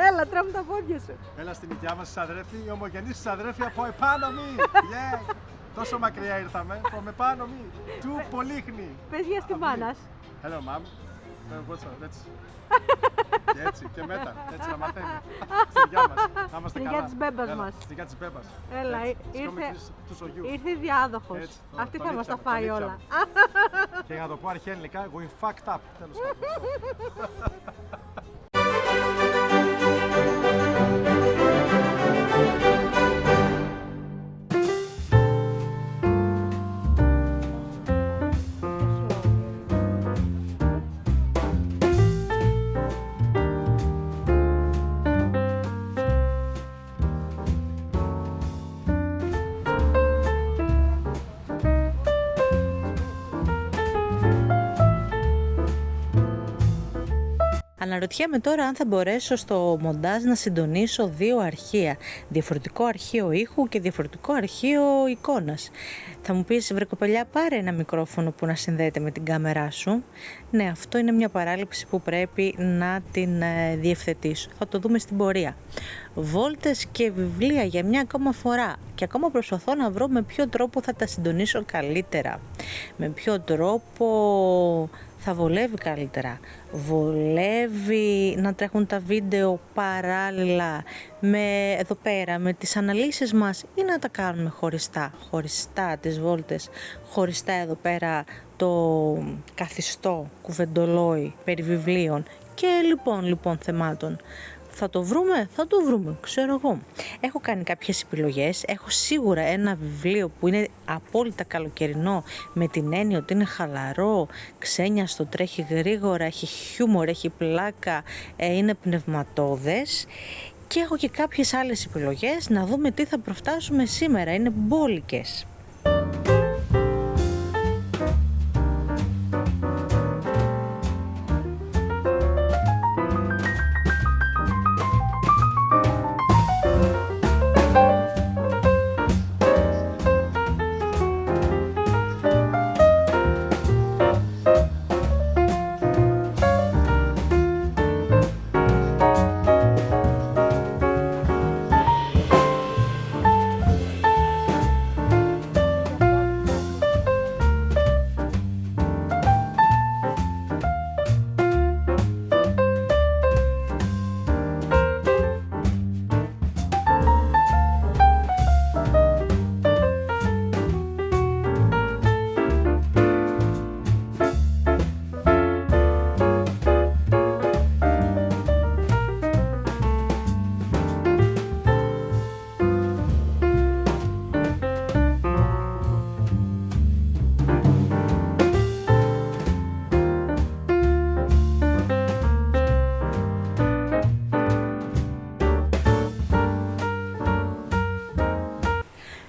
Έλα, τρέμουν τα πόδια σου. Έλα στην οικιά μας αδέρφη, η ομογενής της αδέρφη από επάνω μη. Yeah. Τόσο μακριά ήρθαμε, from επάνω μη. Του Πολύχνη. Πες γεια στη μάνα. Hello, mom. What's up? Έτσι. Και έτσι, και μετά. Έτσι να μαθαίνει. Στην υγειά μας. Να είμαστε Στην καλά. υγειά της μπέμπας Έλα, μας. Στην υγειά της μπέμπας. Έλα, Έτσι, σηκώμε του σογιού. ήρθε η διάδοχος. Έτσι, Αυτή τον θα μας τα ήπιαμε, φάει τον όλα. Και για να το πω αρχαία ελληνικά, we fucked up. Τέλος πάντων. Αναρωτιέμαι τώρα αν θα μπορέσω στο μοντάζ να συντονίσω δύο αρχεία. Διαφορετικό αρχείο ήχου και διαφορετικό αρχείο εικόνας. Θα μου πεις, βρε κοπελιά, πάρε ένα μικρόφωνο που να συνδέεται με την κάμερά σου. Ναι, αυτό είναι μια παράληψη που πρέπει να την διευθετήσω. Θα το δούμε στην πορεία. Βόλτες και βιβλία για μια ακόμα φορά. Και ακόμα προσπαθώ να βρω με ποιο τρόπο θα τα συντονίσω καλύτερα. Με ποιο τρόπο θα βολεύει καλύτερα. Βολεύει να τρέχουν τα βίντεο παράλληλα με εδώ πέρα, με τις αναλύσεις μας, ή να τα κάνουμε χωριστά τις βόλτες, χωριστά εδώ πέρα το καθιστό κουβεντολόι περί βιβλίων και λοιπόν θεμάτων. Θα το βρούμε, ξέρω εγώ. Έχω κάνει κάποιες επιλογές, έχω σίγουρα ένα βιβλίο που είναι απόλυτα καλοκαιρινό με την έννοια ότι είναι χαλαρό, ξένιαστο, τρέχει γρήγορα, έχει χιούμορ, έχει πλάκα, είναι πνευματώδες. Και έχω και κάποιες άλλες επιλογές να δούμε τι θα προφτάσουμε σήμερα, είναι μπόλικες.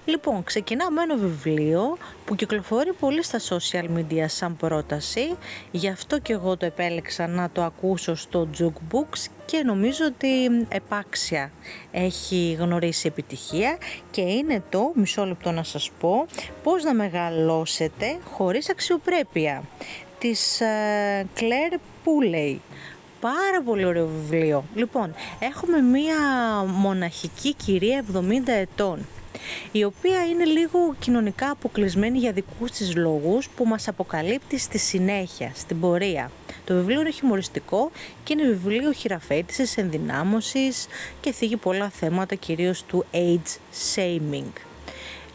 Λοιπόν, ξεκινάω με ένα βιβλίο που κυκλοφορεί πολύ στα social media σαν πρόταση, γι' αυτό και εγώ το επέλεξα να το ακούσω στο Jukebooks και νομίζω ότι επάξια έχει γνωρίσει επιτυχία και είναι το, μισό λεπτό να σας πω, πώς να μεγαλώσετε χωρίς αξιοπρέπεια, της Claire Pooley. Πάρα πολύ ωραίο βιβλίο. Λοιπόν, έχουμε μία μοναχική κυρία 70 ετών, η οποία είναι λίγο κοινωνικά αποκλεισμένη για δικούς της λόγους που μας αποκαλύπτει στη συνέχεια, στην πορεία. Το βιβλίο είναι χιουμοριστικό και είναι βιβλίο χειραφέτησης, ενδυνάμωσης και θίγει πολλά θέματα, κυρίως του age shaming.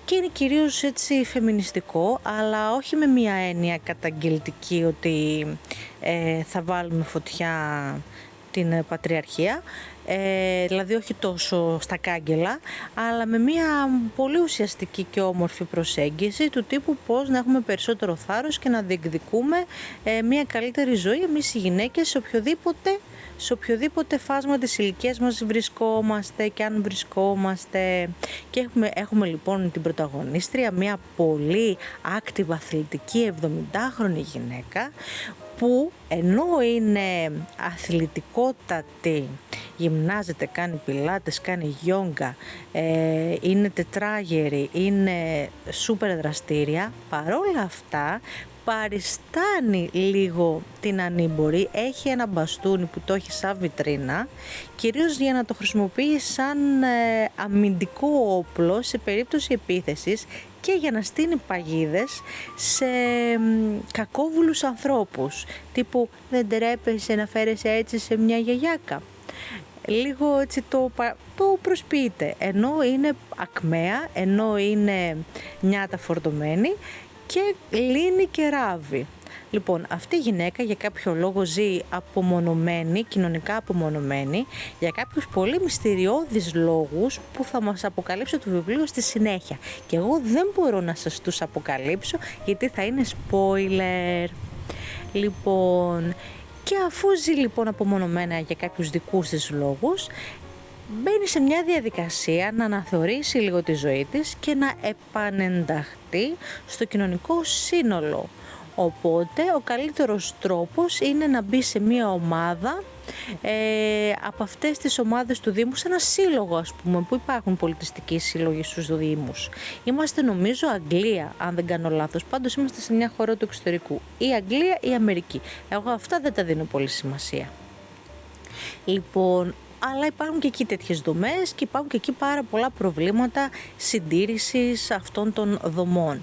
Και είναι κυρίως έτσι φεμινιστικό, αλλά όχι με μια έννοια καταγγελτική ότι θα βάλουμε φωτιά την πατριαρχία, δηλαδή όχι τόσο στα κάγκελα, αλλά με μια πολύ ουσιαστική και όμορφη προσέγγιση του τύπου πώς να έχουμε περισσότερο θάρρος και να διεκδικούμε μια καλύτερη ζωή εμείς οι γυναίκες σε οποιοδήποτε φάσμα της ηλικίας μας βρισκόμαστε και αν βρισκόμαστε. Και έχουμε λοιπόν την πρωταγωνίστρια, μια πολύ active αθλητική 70χρονη γυναίκα, που ενώ είναι αθλητικότατη γυμνάζεται, κάνει πιλάτες, κάνει γιόγκα, είναι τετράγερη, είναι σούπερ δραστήρια, παρόλα αυτά παριστάνει λίγο την ανήμπορη, έχει ένα μπαστούνι που το έχει σαν βιτρίνα, κυρίως για να το χρησιμοποιεί σαν αμυντικό όπλο σε περίπτωση επίθεσης και για να στείνει παγίδες σε κακόβουλους ανθρώπους, τύπου δεν τρέπεσαι να φέρεσαι έτσι σε μια γιαγιάκα. Λίγο έτσι το προσποιείται, ενώ είναι ακμαία, ενώ είναι νιάτα φορτωμένη και λύνει και ράβει. Λοιπόν, αυτή η γυναίκα για κάποιο λόγο ζει απομονωμένη, κοινωνικά απομονωμένη, για κάποιους πολύ μυστηριώδεις λόγους που θα μας αποκαλύψω το βιβλίο στη συνέχεια. Και εγώ δεν μπορώ να σας τους αποκαλύψω γιατί θα είναι spoiler. Λοιπόν, και αφού ζει λοιπόν απομονωμένα για κάποιους δικούς της λόγους, μπαίνει σε μια διαδικασία να αναθεωρήσει λίγο τη ζωή της και να επανενταχθεί στο κοινωνικό σύνολο. Οπότε ο καλύτερος τρόπος είναι να μπει σε μια ομάδα από αυτές τις ομάδες του Δήμου, σε ένα σύλλογο ας πούμε, που υπάρχουν πολιτιστικοί σύλλογοι στους Δήμους. Είμαστε νομίζω Αγγλία, αν δεν κάνω λάθος, πάντως είμαστε σε μια χώρα του εξωτερικού, ή Αγγλία ή Αμερική. Εγώ αυτά δεν τα δίνω πολύ σημασία. Λοιπόν, αλλά υπάρχουν και εκεί τέτοιες δομές και υπάρχουν και εκεί πάρα πολλά προβλήματα συντήρησης αυτών των δομών.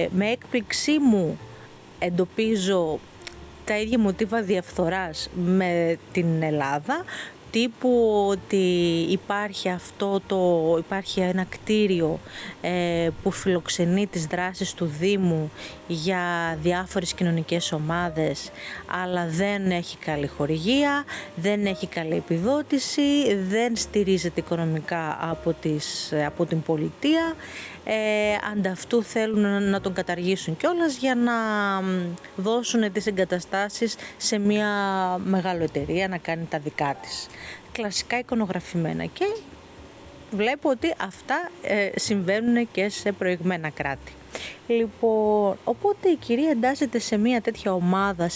Με έκπληξή μου εντοπίζω τα ίδια μοτίβα διαφθοράς με την Ελλάδα, τύπου ότι υπάρχει ένα κτίριο που φιλοξενεί τις δράσεις του Δήμου για διάφορες κοινωνικές ομάδες, αλλά δεν έχει καλή χορηγία, δεν έχει καλή επιδότηση, δεν στηρίζεται οικονομικά από την πολιτεία. Ανταυτού θέλουν να τον καταργήσουν κιόλας για να δώσουν τις εγκαταστάσεις σε μια μεγάλη εταιρεία να κάνει τα δικά της. Κλασικά εικονογραφημένα, και βλέπω ότι αυτά συμβαίνουν και σε προηγμένα κράτη. Λοιπόν, οπότε η κυρία εντάσσεται σε μια τέτοια ομάδα,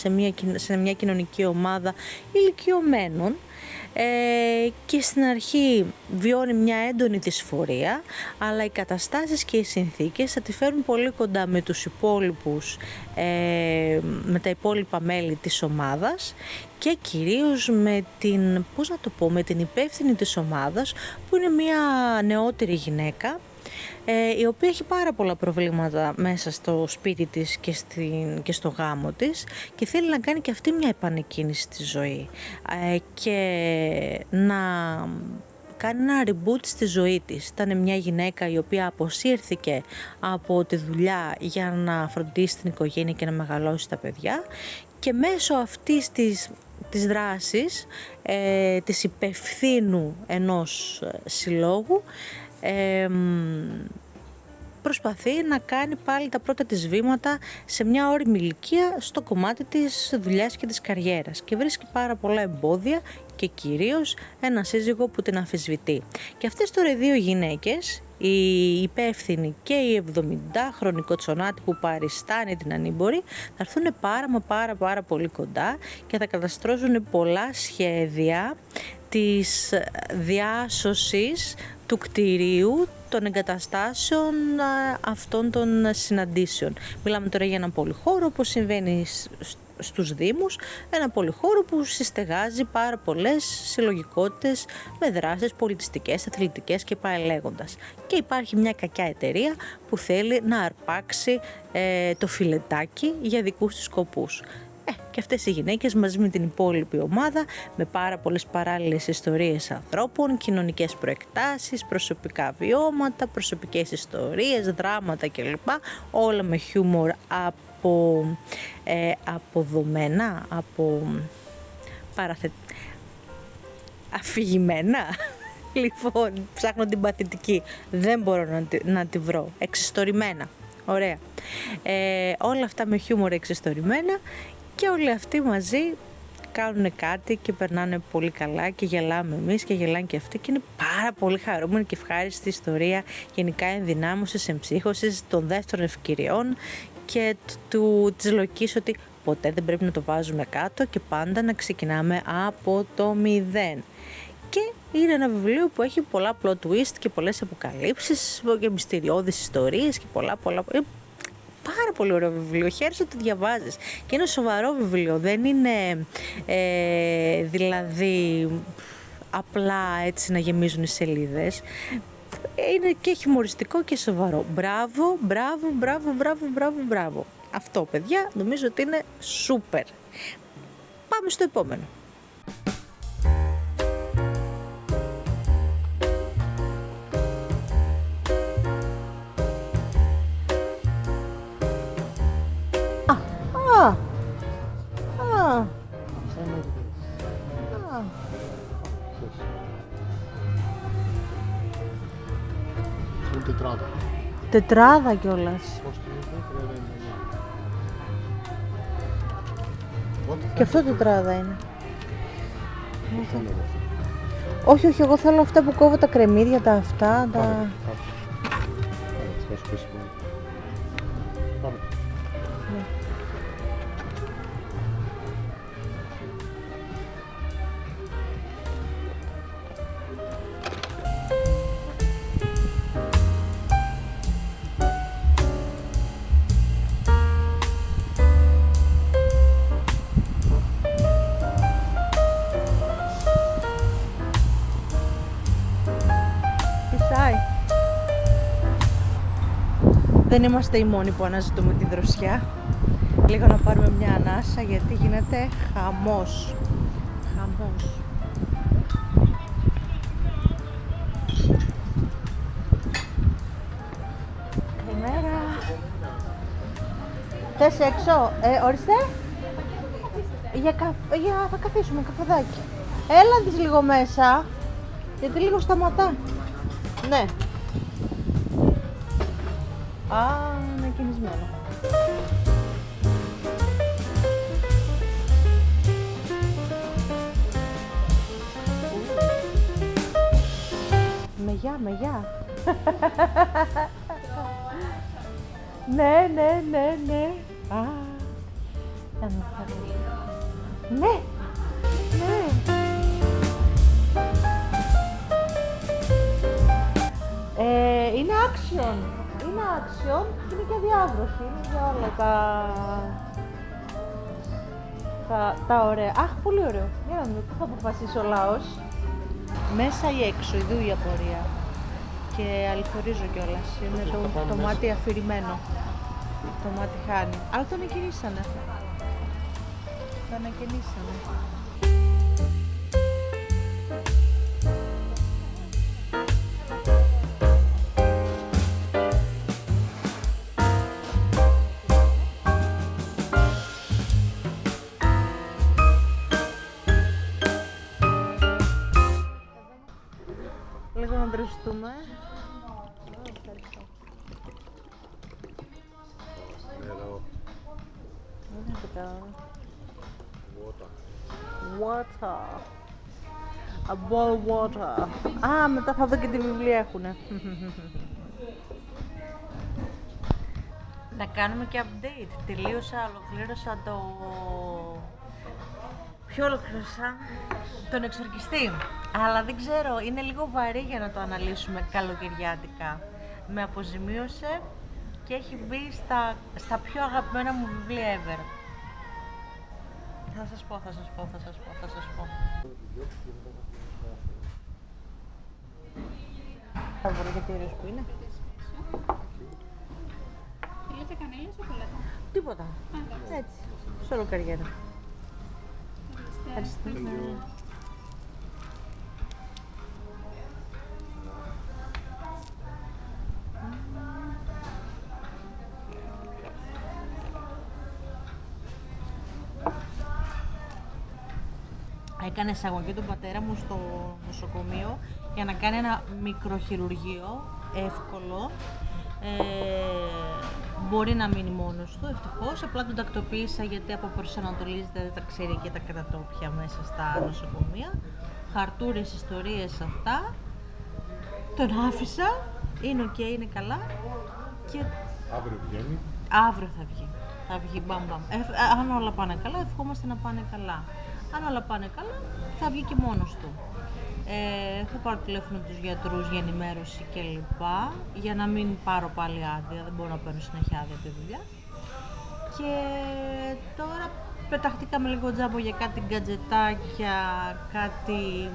σε μια κοινωνική ομάδα ηλικιωμένων, και στην αρχή βιώνει μια έντονη δυσφορία, αλλά οι καταστάσεις και οι συνθήκες θα τη φέρουν πολύ κοντά με τους υπόλοιπους, με τα υπόλοιπα μέλη της ομάδας, και κυρίως με την υπεύθυνη της ομάδας, που είναι μια νεότερη γυναίκα, η οποία έχει πάρα πολλά προβλήματα μέσα στο σπίτι της και στο γάμο της, και θέλει να κάνει και αυτή μια επανεκκίνηση στη ζωή και να κάνει ένα reboot στη ζωή της. Ήταν μια γυναίκα η οποία αποσύρθηκε από τη δουλειά για να φροντίσει την οικογένεια και να μεγαλώσει τα παιδιά, και μέσω αυτής της δράσης της υπευθύνου ενός συλλόγου προσπαθεί να κάνει πάλι τα πρώτα της βήματα σε μια όριμη ηλικία στο κομμάτι της δουλειάς και της καριέρας, και βρίσκει πάρα πολλά εμπόδια και κυρίως ένα σύζυγο που την αμφισβητεί. Και αυτές τώρα οι δύο γυναίκες, η υπεύθυνη και η 70χρονη κοτσονάτη που παριστάνει την ανήμπορη, θα έρθουν πάρα πολύ κοντά και θα καταστρώσουν πολλά σχέδια της διάσωσης του κτηρίου, των εγκαταστάσεων αυτών των συναντήσεων. Μιλάμε τώρα για ένα πολυχώρο, όπως συμβαίνει στους Δήμους, ένα πολυχώρο που συστεγάζει πάρα πολλές συλλογικότητες με δράσεις πολιτιστικές, αθλητικές και πάει λέγοντας. Και υπάρχει μια κακιά εταιρεία που θέλει να αρπάξει το φιλετάκι για δικούς της σκοπούς. Και αυτές οι γυναίκες μαζί με την υπόλοιπη ομάδα, με πάρα πολλές παράλληλες ιστορίες ανθρώπων, κοινωνικές προεκτάσεις, προσωπικά βιώματα, προσωπικές ιστορίες, δράματα κλπ. Όλα με χιούμορ αποδομένα, αφηγημένα. Λοιπόν, ψάχνω την παθητική, δεν μπορώ να τη βρω. Εξιστορημένα, ωραία. Όλα αυτά με χιούμορ εξιστορημένα, και όλοι αυτοί μαζί κάνουν κάτι και περνάνε πολύ καλά και γελάμε εμείς και γελάνε και αυτοί, και είναι πάρα πολύ χαρούμενη και ευχάριστη ιστορία, γενικά ενδυνάμωσης, εμψύχωσης των δεύτερων ευκαιριών και της λογικής ότι ποτέ δεν πρέπει να το βάζουμε κάτω και πάντα να ξεκινάμε από το 0. Είναι ένα βιβλίο που έχει πολλά plot twist και πολλές αποκαλύψεις και μυστηριώδεις ιστορίες και πολλά. Πάρα πολύ ωραίο βιβλίο, χαίρεσαι ότι το διαβάζεις. Και είναι σοβαρό βιβλίο, δεν είναι δηλαδή απλά έτσι να γεμίζουν οι σελίδες. Είναι και χιουμοριστικό και σοβαρό. Μπράβο. Αυτό, παιδιά, νομίζω ότι είναι σούπερ. Πάμε στο επόμενο. Τετράδα. Τετράδα κιόλας. Και αυτό τετράδα είναι. Όχι, εγώ θέλω αυτά που κόβω τα κρεμμύδια, τα αυτά, τα... Δεν είμαστε οι μόνοι που αναζητούμε τη δροσιά. Λίγο να πάρουμε μια ανάσα γιατί γίνεται χαμός. Καλημέρα. Θες έξω, ορίστε. Θα καθίσουμε καφεδάκι. Έλα δεις λίγο μέσα, γιατί λίγο σταματά. Ναι. Είναι κινησμένο. Μεγιά. Ναι. Ναι. Είναι action. Και είναι και αδιάβρωση. Είναι για όλα τα ωραία. Αχ, πολύ ωραίο. Για να δούμε, πού θα αποφασίσει ο λαός. Μέσα ή έξω, ειδού η απορία. Και αληθορίζω κιόλας. Είναι το μάτι αφηρημένο. Το μάτι χάνει. Αλλά το ανακοινήσανε. Λίγο να δραστούμε. Water. A bowl water. Μετά θα δω και τι βιβλία έχουνε. Να κάνουμε και update. Ολοκλήρωσα τον εξορκιστή. Αλλά δεν ξέρω, είναι λίγο βαρύ για να το αναλύσουμε καλοκαιριάτικα. Με αποζημίωσε και έχει μπει στα πιο αγαπημένα μου βιβλία ever. Θα σας πω. Θα βρω γιατί ωραίος που είναι. Θέλετε κανέλα ή σοκολάτα? Τίποτα. Έτσι. Σε όλο καριέρα. Ευχαριστούμε. Έκανε εισαγωγή τον πατέρα μου στο νοσοκομείο για να κάνει ένα μικροχειρουργείο εύκολο. Μπορεί να μείνει μόνος του, ευτυχώς. Απλά τον τακτοποίησα γιατί από προσανατολίζεται, δεν τα ξέρει και τα κρατόπια μέσα στα νοσοκομεία. Χαρτούρες, ιστορίες, αυτά. Τον άφησα. Είναι οκ, είναι καλά. Και Αύριο βγαίνει. αύριο θα βγει. Θα βγει μπαμπαμ. Αν όλα πάνε καλά, ευχόμαστε να πάνε καλά. Αν όλα πάνε καλά, θα βγει και μόνος του. θα πάρω τηλέφωνο τους γιατρούς για ενημέρωση κλπ. Για να μην πάρω πάλι άδεια, δεν μπορώ να παίρνω συνέχεια άδεια από τη δουλειά. Και τώρα πεταχτήκαμε λίγο τζάμπο για κάτι γκατζετάκια, κάτι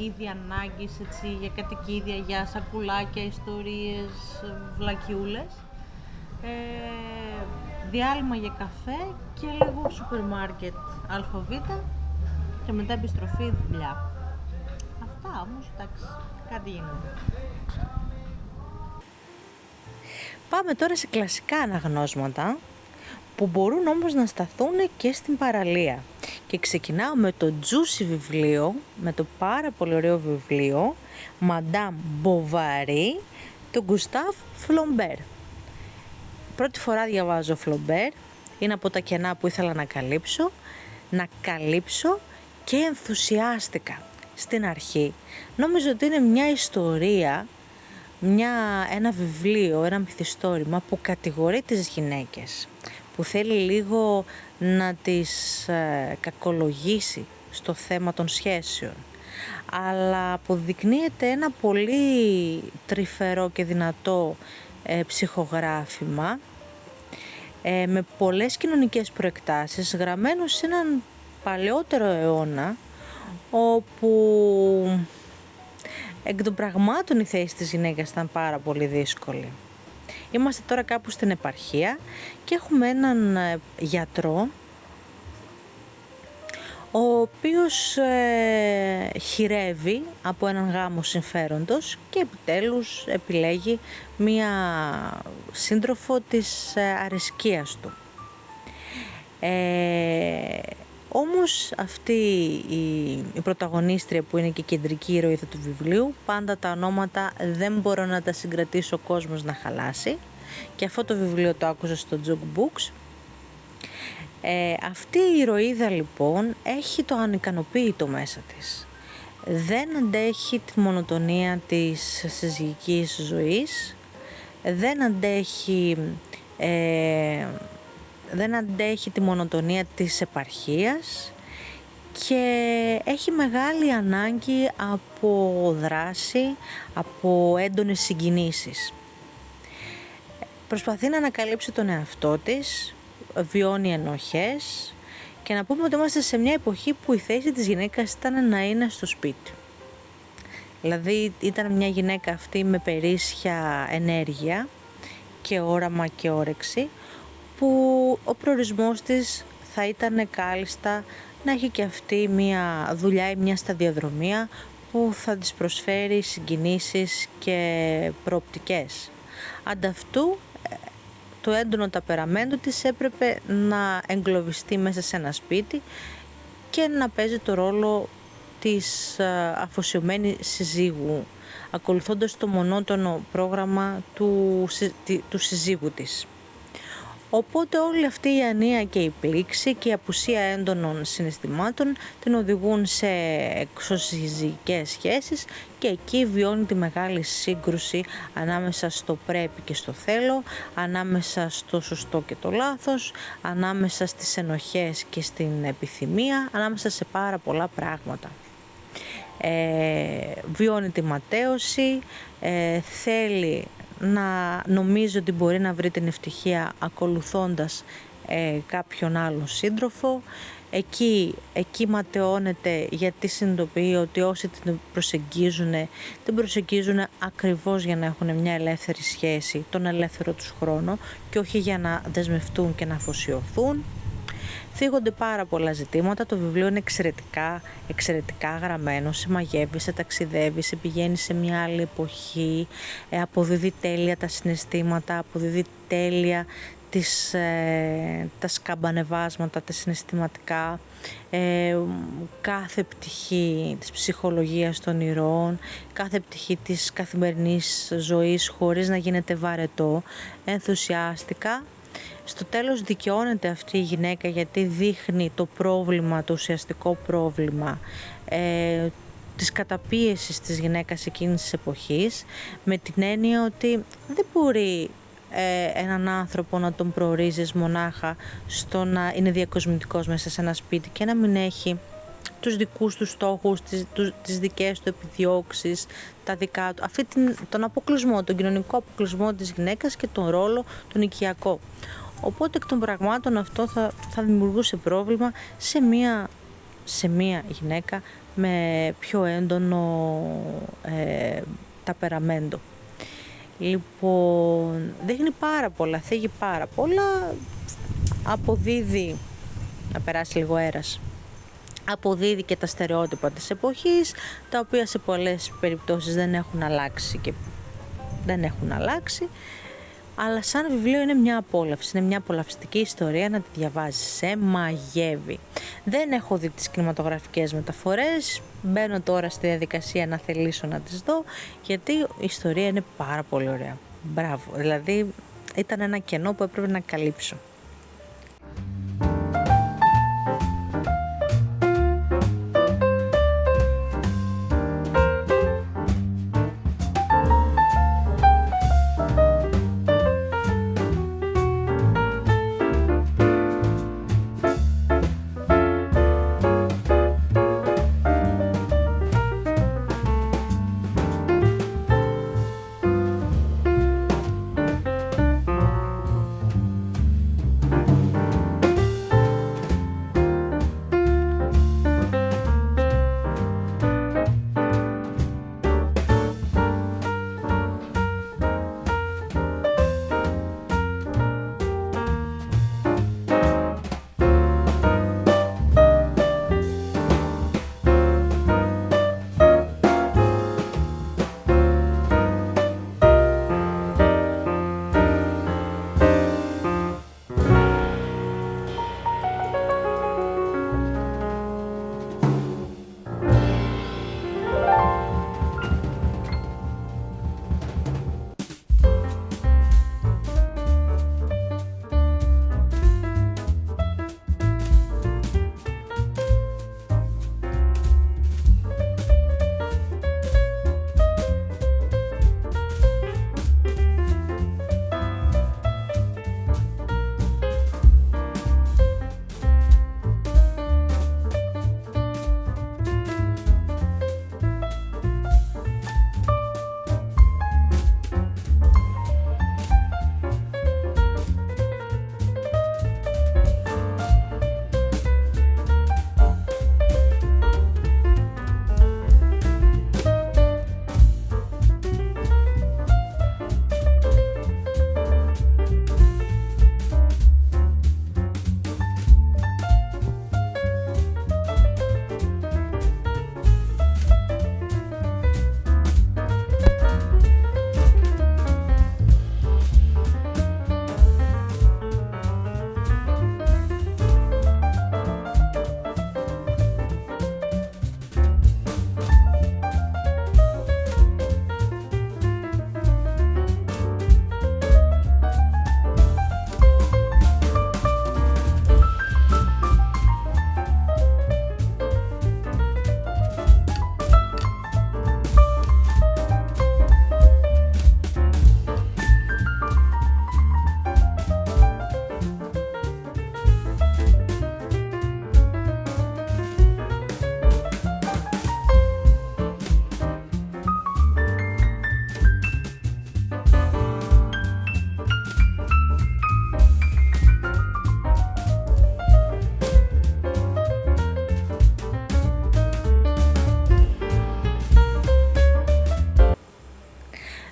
είδη ανάγκης, έτσι, για κατοικίδια, για σακουλάκια, ιστορίες, βλακιούλες. Διάλειμμα για καφέ και λίγο σούπερ μάρκετ ΑΒ και μετά επιστροφή δουλειά. Αυτά όμως, εντάξει, κάτι γίνεται. Πάμε τώρα σε κλασικά αναγνώσματα που μπορούν όμως να σταθούν και στην παραλία. Και ξεκινάω με το juicy βιβλίο, με το πάρα πολύ ωραίο βιβλίο Madame Bovary, του Gustave Flaubert. Πρώτη φορά διαβάζω Flaubert, είναι από τα κενά που ήθελα να καλύψω και ενθουσιάστηκα. Στην αρχή νόμιζα ότι είναι μια ιστορία, ένα βιβλίο, ένα μυθιστόρημα που κατηγορεί τις γυναίκες, που θέλει λίγο να τις κακολογήσει στο θέμα των σχέσεων, αλλά αποδεικνύεται ένα πολύ τρυφερό και δυνατό ψυχογράφημα με πολλές κοινωνικές προεκτάσεις, γραμμένο σε έναν παλαιότερο αιώνα, όπου εκ των πραγμάτων η θέση της γυναίκας ήταν πάρα πολύ δύσκολη. Είμαστε τώρα κάπου στην επαρχία και έχουμε έναν γιατρό, ο οποίος χειρεύει από έναν γάμο συμφέροντος και επιτέλους επιλέγει μία σύντροφο της αρεσκίας του. Όμως αυτή η πρωταγωνίστρια, που είναι και η κεντρική ηρωίδα του βιβλίου, πάντα τα ονόματα δεν μπορώ να τα συγκρατήσει ο κόσμος να χαλάσει, και αυτό το βιβλίο το άκουσα στο Jukebox. Αυτή η ηρωίδα λοιπόν έχει το ανικανοποίητο μέσα της. Δεν αντέχει τη μονοτονία της συζυγικής ζωής, δεν αντέχει τη μονοτονία της επαρχίας και έχει μεγάλη ανάγκη από δράση, από έντονες συγκινήσεις. Προσπαθεί να ανακαλύψει τον εαυτό της, βιώνει ενοχές, και να πούμε ότι είμαστε σε μια εποχή που η θέση της γυναίκας ήταν να είναι στο σπίτι. Δηλαδή ήταν μια γυναίκα αυτή με περίσσια ενέργεια και όραμα και όρεξη, που ο προορισμός της θα ήταν κάλλιστα να έχει και αυτή μια δουλειά ή μια σταδιοδρομία που θα της προσφέρει συγκινήσεις και προοπτικές. Ανταυτού, το έντονο ταπεραμέντο της έπρεπε να εγκλωβιστεί μέσα σε ένα σπίτι και να παίζει το ρόλο της αφοσιωμένη συζύγου, ακολουθώντας το μονότονο πρόγραμμα του συζύγου της. Οπότε όλη αυτή η ανία και η πλήξη και η απουσία έντονων συναισθημάτων την οδηγούν σε εξωσυζυγικές σχέσεις, και εκεί βιώνει τη μεγάλη σύγκρουση ανάμεσα στο πρέπει και στο θέλω, ανάμεσα στο σωστό και το λάθος, ανάμεσα στις ενοχές και στην επιθυμία, ανάμεσα σε πάρα πολλά πράγματα. Βιώνει τη ματέωση, θέλει να νομίζει ότι μπορεί να βρει την ευτυχία ακολουθώντας κάποιον άλλον σύντροφο. Εκεί ματαιώνεται, γιατί συνειδητοποιεί ότι όσοι την προσεγγίζουν ακριβώς για να έχουν μια ελεύθερη σχέση, τον ελεύθερο τους χρόνο, και όχι για να δεσμευτούν και να αφοσιωθούν. Θίγονται πάρα πολλά ζητήματα. Το βιβλίο είναι εξαιρετικά γραμμένο. Σε μαγεύει, σε ταξιδεύει, σε πηγαίνει σε μια άλλη εποχή, αποδίδει τέλεια τα συναισθήματα, αποδίδει τέλεια τα σκαμπανεβάσματα, τα συναισθηματικά, κάθε πτυχή της ψυχολογίας των ηρώων, κάθε πτυχή της καθημερινής ζωής, χωρίς να γίνεται βαρετό. Ενθουσιάστηκα. Στο τέλος δικαιώνεται αυτή η γυναίκα, γιατί δείχνει το πρόβλημα, το ουσιαστικό πρόβλημα της καταπίεσης της γυναίκας εκείνης της εποχής, με την έννοια ότι δεν μπορεί έναν άνθρωπο να τον προορίζεις μονάχα στο να είναι διακοσμητικός μέσα σε ένα σπίτι και να μην έχει τους δικούς του στόχους, τις δικές του επιδιώξεις, τα δικά του, τον αποκλεισμό, τον κοινωνικό αποκλεισμό της γυναίκας και τον ρόλο τον οικιακό. Οπότε εκ των πραγμάτων αυτό θα δημιουργούσε πρόβλημα σε μία γυναίκα με πιο έντονο ταπεραμέντο. Λοιπόν, δείχνει πάρα πολλά, θίγει πάρα πολλά, αποδίδει, να περάσει λίγο αέρας, αποδίδει και τα στερεότυπα της εποχής, τα οποία σε πολλές περιπτώσεις δεν έχουν αλλάξει, αλλά σαν βιβλίο είναι μια απόλαυση, είναι μια απολαυστική ιστορία να τη διαβάζεις, σε μαγεύει. Δεν έχω δει τις κινηματογραφικές μεταφορές, μπαίνω τώρα στη διαδικασία να θελήσω να τις δω, γιατί η ιστορία είναι πάρα πολύ ωραία. Μπράβο, δηλαδή ήταν ένα κενό που έπρεπε να καλύψω.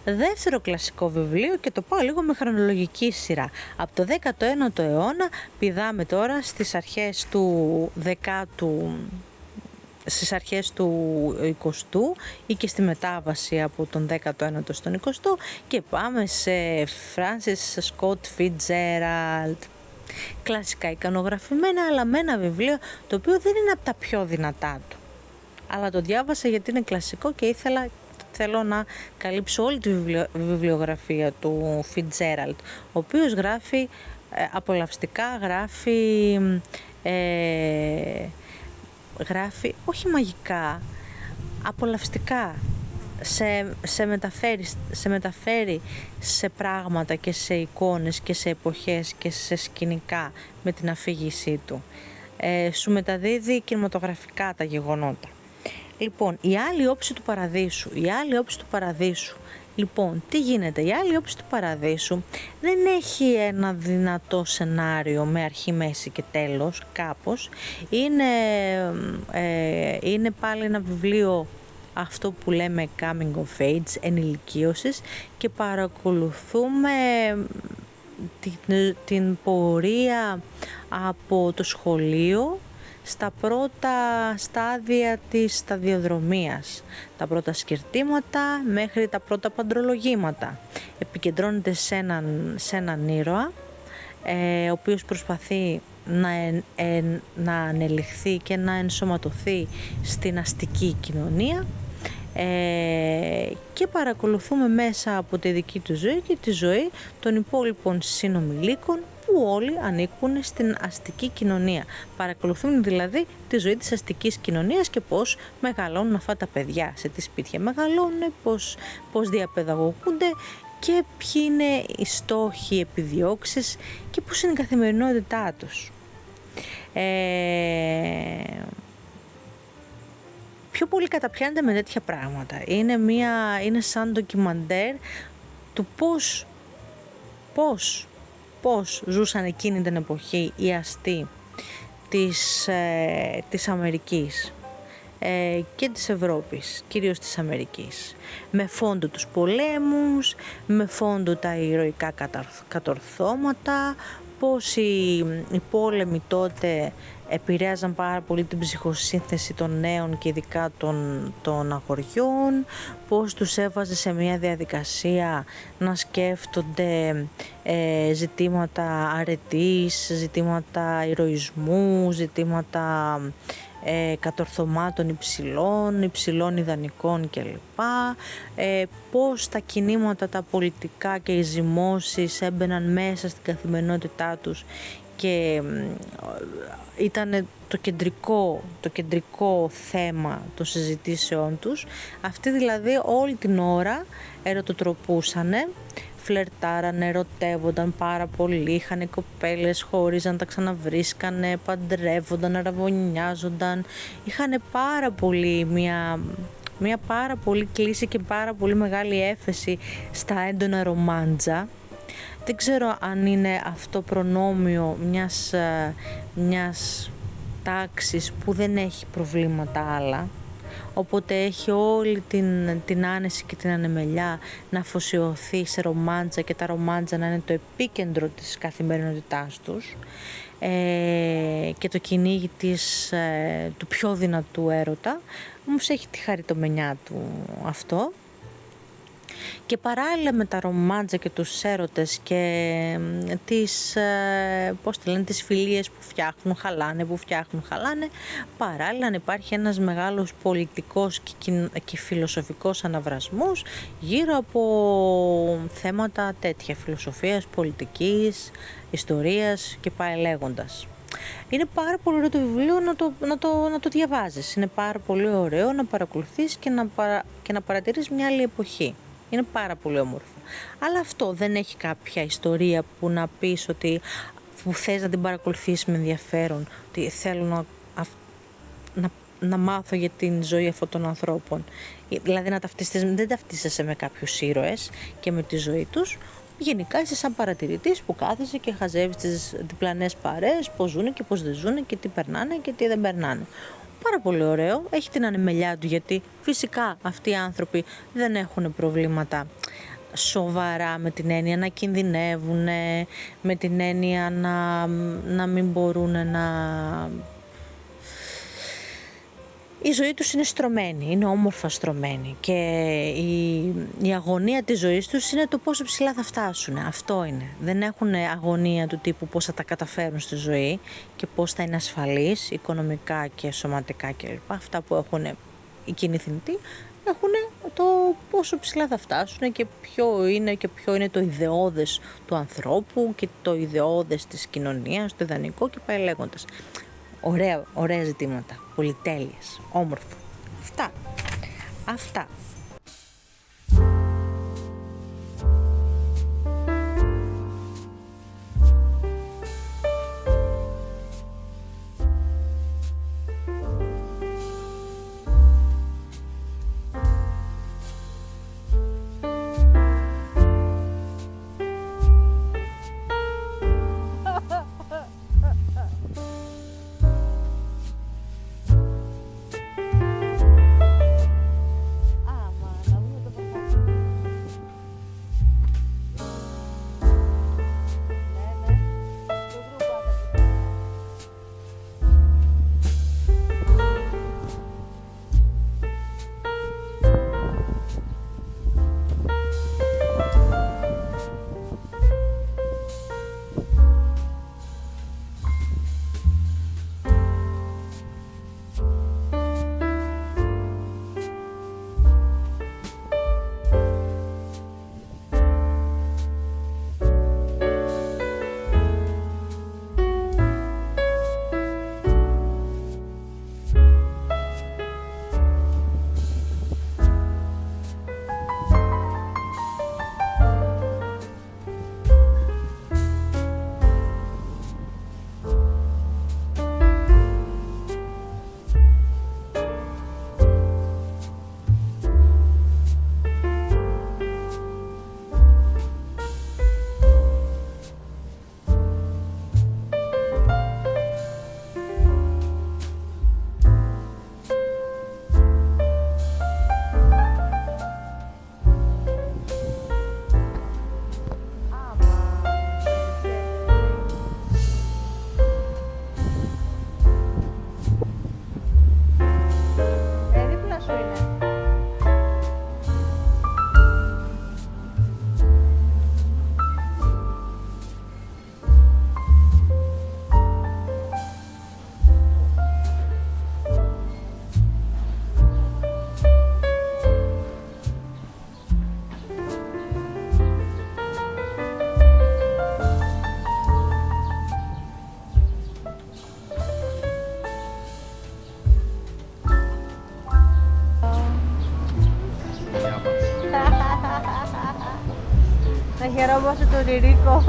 Δεύτερο κλασικό βιβλίο, και το πάω λίγο με χρονολογική σειρά. Από το 19ο αιώνα πηδάμε τώρα στις αρχές του 20ου ή και στη μετάβαση από τον 19ο στον 20ο, και πάμε σε Francis Scott Fitzgerald. Κλασικά εικονογραφημένα, αλλά με ένα βιβλίο το οποίο δεν είναι από τα πιο δυνατά του. Αλλά το διάβασα γιατί είναι κλασικό και θέλω να καλύψω όλη τη βιβλιογραφία του Fitzgerald, ο οποίος γράφει απολαυστικά, γράφει όχι μαγικά, απολαυστικά, σε μεταφέρει σε πράγματα και σε εικόνες και σε εποχές και σε σκηνικά με την αφήγησή του. σου μεταδίδει κινηματογραφικά τα γεγονότα. Λοιπόν, η άλλη όψη του παραδείσου. Λοιπόν, τι γίνεται, η άλλη όψη του παραδείσου δεν έχει ένα δυνατό σενάριο με αρχή, μέση και τέλος, κάπως. Είναι πάλι ένα βιβλίο, αυτό που λέμε coming of age, ενηλικίωσης, και παρακολουθούμε την πορεία από το σχολείο στα πρώτα στάδια της σταδιοδρομίας, τα πρώτα σκερτήματα μέχρι τα πρώτα παντρολογήματα. Επικεντρώνεται σε έναν ήρωα, ο οποίος προσπαθεί να ανελιχθεί και να ενσωματωθεί στην αστική κοινωνία, και παρακολουθούμε μέσα από τη δική του ζωή και τη ζωή των υπόλοιπων συνομιλίκων που όλοι ανήκουν στην αστική κοινωνία. Παρακολουθούμε δηλαδή τη ζωή της αστικής κοινωνίας και πώς μεγαλώνουν αυτά τα παιδιά, σε τι σπίτια μεγαλώνουν, πώς διαπαιδαγωγούνται και ποιοι είναι οι στόχοι, οι επιδιώξεις και πώς είναι η καθημερινότητά τους. Πιο πολύ καταπιάνεται με τέτοια πράγματα. Είναι σαν ντοκιμαντέρ του πώς ζούσαν εκείνη την εποχή οι αστεί της Αμερικής και της Ευρώπης, κυρίως της Αμερικής. Με φόντο τους πολέμους, με φόντο τα ηρωικά κατορθώματα, πώς οι πόλεμοι τότε επηρέαζαν πάρα πολύ την ψυχοσύνθεση των νέων και ειδικά των αγοριών, πώς τους έβαζε σε μια διαδικασία να σκέφτονται ζητήματα αρετής, ζητήματα ηρωισμού, ζητήματα κατορθωμάτων υψηλών ιδανικών κλπ. Πώς τα κινήματα τα πολιτικά και οι ζυμώσεις έμπαιναν μέσα στην καθημερινότητά τους και ήταν το κεντρικό θέμα των συζητήσεών τους. Αυτοί δηλαδή όλη την ώρα ερωτοτροπούσανε, φλερτάρανε, ερωτεύονταν πάρα πολύ, είχαν κοπέλες, χωρίζαν, τα ξαναβρίσκανε, παντρεύονταν, αραβωνιάζονταν. Είχαν πάρα πολύ μια πάρα πολύ κλίση και πάρα πολύ μεγάλη έφεση στα έντονα ρομάντζα. Δεν ξέρω αν είναι αυτό προνόμιο μιας τάξης που δεν έχει προβλήματα άλλα, οπότε έχει όλη την άνεση και την ανεμελιά να αφοσιωθεί σε ρομάντζα και τα ρομάντζα να είναι το επίκεντρο της καθημερινότητάς τους, και το κυνήγι του πιο δυνατού έρωτα, όμως έχει τη χαριτομενιά του αυτό. Και παράλληλα με τα ρομάντζα και τους έρωτες και τις φιλίες που φτιάχνουν, χαλάνε, παράλληλα υπάρχει ένας μεγάλος πολιτικός και φιλοσοφικός αναβρασμός γύρω από θέματα τέτοια, φιλοσοφίας, πολιτικής, ιστορίας και πάει λέγοντας. Είναι πάρα πολύ ωραίο το βιβλίο να το διαβάζεις, είναι πάρα πολύ ωραίο να παρακολουθείς και να παρατηρείς μια άλλη εποχή. Είναι πάρα πολύ όμορφο. Αλλά αυτό δεν έχει κάποια ιστορία που να πεις ότι που θες να την παρακολουθήσεις με ενδιαφέρον, ότι θέλω να μάθω για την ζωή αυτών των ανθρώπων. Δηλαδή δεν ταυτίζεσαι με κάποιους ήρωες και με τη ζωή τους. Γενικά είσαι σαν παρατηρητής που κάθεσαι και χαζεύεις τις διπλανές παρέες, πώς ζουνε και πώς δεν ζουνε και τι περνάνε και τι δεν περνάνε. Πάρα πολύ ωραίο, έχει την ανεμελιά του, γιατί φυσικά αυτοί οι άνθρωποι δεν έχουν προβλήματα σοβαρά με την έννοια να κινδυνεύουν, με την έννοια να μην μπορούν να... Η ζωή τους είναι στρωμένη, είναι όμορφα στρωμένη και η αγωνία της ζωής τους είναι το πόσο ψηλά θα φτάσουν. Αυτό είναι. Δεν έχουν αγωνία του τύπου πώς θα τα καταφέρουν στη ζωή και πώς θα είναι ασφαλείς οικονομικά και σωματικά κλπ. Αυτά που έχουν οι κοινοί θνητοί έχουν το πόσο ψηλά θα φτάσουν και ποιο είναι το ιδεώδες του ανθρώπου και το ιδεώδες της κοινωνίας, το ιδανικό και πάει λέγοντας. Ωραία ζητήματα, πολυτέλειες, όμορφα. Αυτά. Να χαιρόμαστε τον Ειρήκο.